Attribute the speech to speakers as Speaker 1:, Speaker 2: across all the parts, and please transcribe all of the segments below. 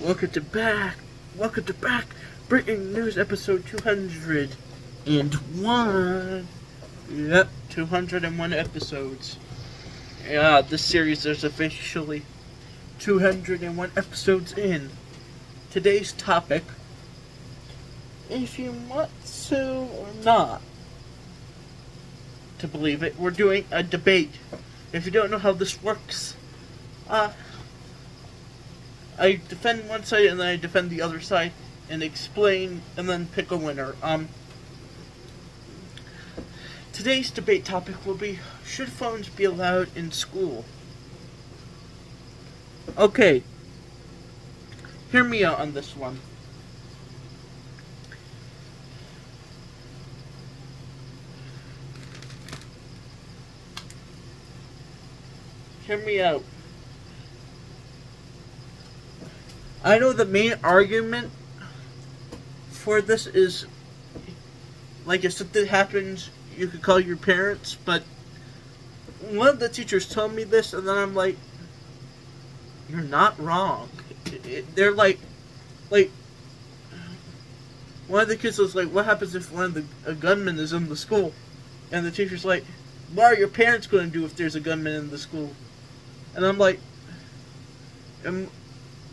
Speaker 1: Welcome to back. Welcome to back. Breaking news episode 201. Yep, 201 episodes. Yeah, this series is officially 201 episodes in. Today's topic, if you want to or not to believe it, we're doing a debate. If you don't know how this works, I defend one side and then I defend the other side and explain and then pick a winner. Today's debate topic will be, should phones be allowed in school? Okay. Hear me out on this one. Hear me out. I know the main argument for this is, like, if something happens, you could call your parents, but one of the teachers told me this, and then I'm like, you're not wrong. They're like, one of the kids was like, what happens if a gunman is in the school? And the teacher's like, what are your parents going to do if there's a gunman in the school? And I'm like,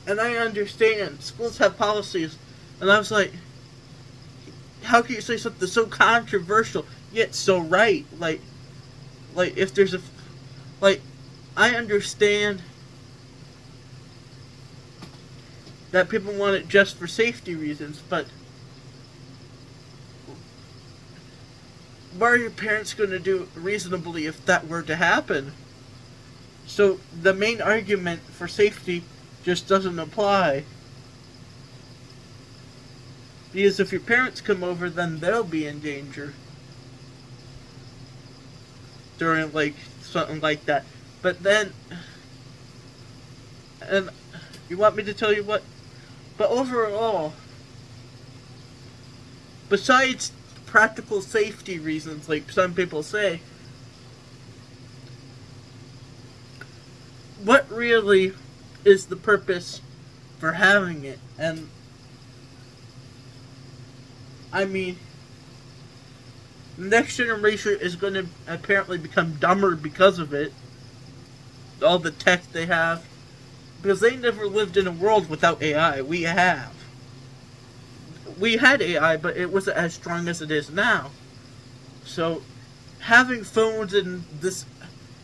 Speaker 1: and I understand schools have policies, and I was like, how can you say something so controversial yet so right? Like if there's I understand that people want it just for safety reasons, but what are your parents going to do reasonably if that were to happen? So the main argument for safety just doesn't apply. Because if your parents come over, then they'll be in danger during, like, something like that. But then, and you want me to tell you what? But overall, besides practical safety reasons, like some people say, what really is the purpose for having it? And I mean, the next generation is going to apparently become dumber because of it. All the tech they have. Because they never lived in a world without AI. We have. We had AI, but it wasn't as strong as it is now. So, having phones and this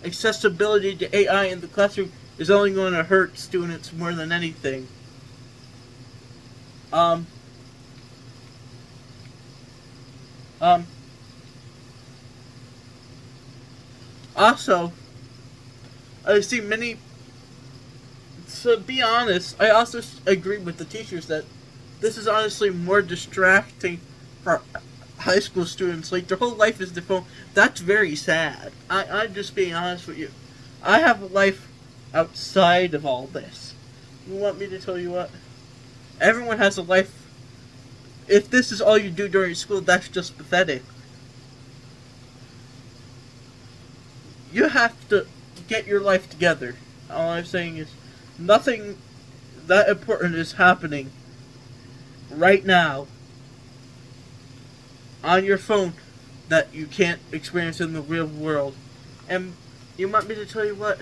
Speaker 1: accessibility to AI in the classroom is only going to hurt students more than anything. Also, I see many. To be honest, I also agree with the teachers that this is honestly more distracting for high school students. Like, their whole life is their phone. That's very sad. I'm just being honest with you. I have a life outside of all this. You want me to tell you what? Everyone has a life. If this is all you do during school, that's just pathetic. You have to get your life together. All I'm saying is, nothing that important is happening right now on your phone that you can't experience in the real world. And you want me to tell you what?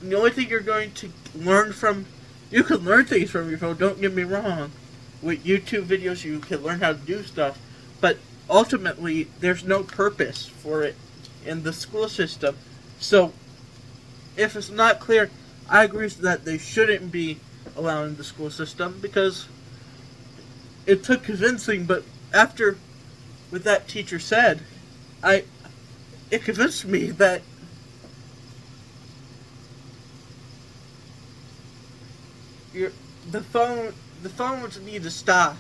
Speaker 1: The only thing you're going to learn from... You can learn things from your phone, don't get me wrong. With YouTube videos, you can learn how to do stuff. But ultimately, there's no purpose for it in the school system. So, if it's not clear, I agree that they shouldn't be allowed in the school system, because it took convincing, but after what that teacher said, it convinced me that the phones need to stop,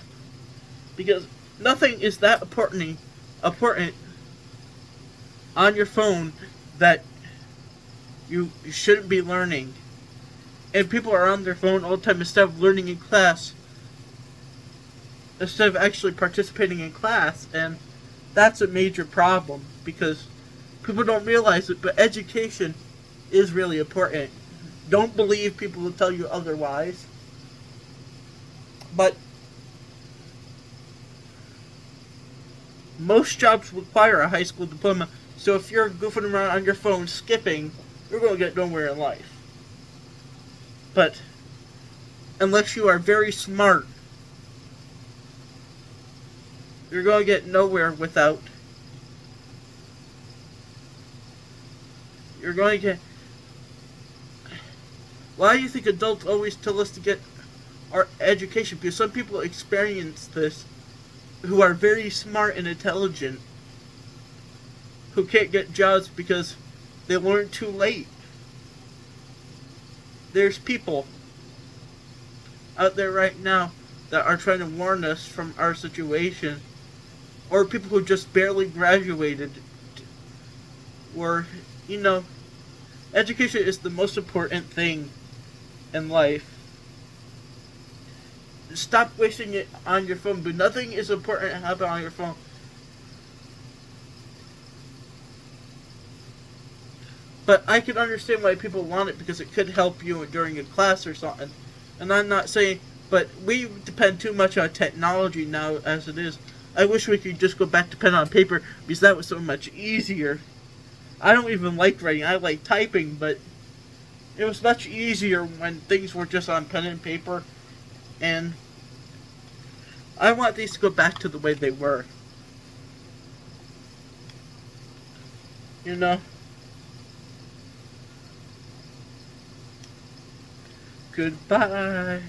Speaker 1: because nothing is that important on your phone that you shouldn't be learning. And people are on their phone all the time instead of learning in class, instead of actually participating in class, and that's a major problem, because people don't realize it, but education is really important. Don't believe people who tell you otherwise. But most jobs require a high school diploma, so if you're goofing around on your phone skipping, you're going to get nowhere in life. But unless you are very smart, you're going to get nowhere without. You're going to get. Why do you think adults always tell us to get our education? Because some people experience this who are very smart and intelligent who can't get jobs because they learned too late. There's people out there right now that are trying to warn us from our situation, or people who just barely graduated, or, education is the most important thing in life. Stop wasting it on your phone, but nothing is important to happen on your phone. But I can understand why people want it, because it could help you during a class or something. And I'm not saying, but we depend too much on technology now as it is. I wish we could just go back to pen on paper, because that was so much easier. I don't even like writing, I like typing, but it was much easier when things were just on pen and paper. And I want these to go back to the way they were. Goodbye.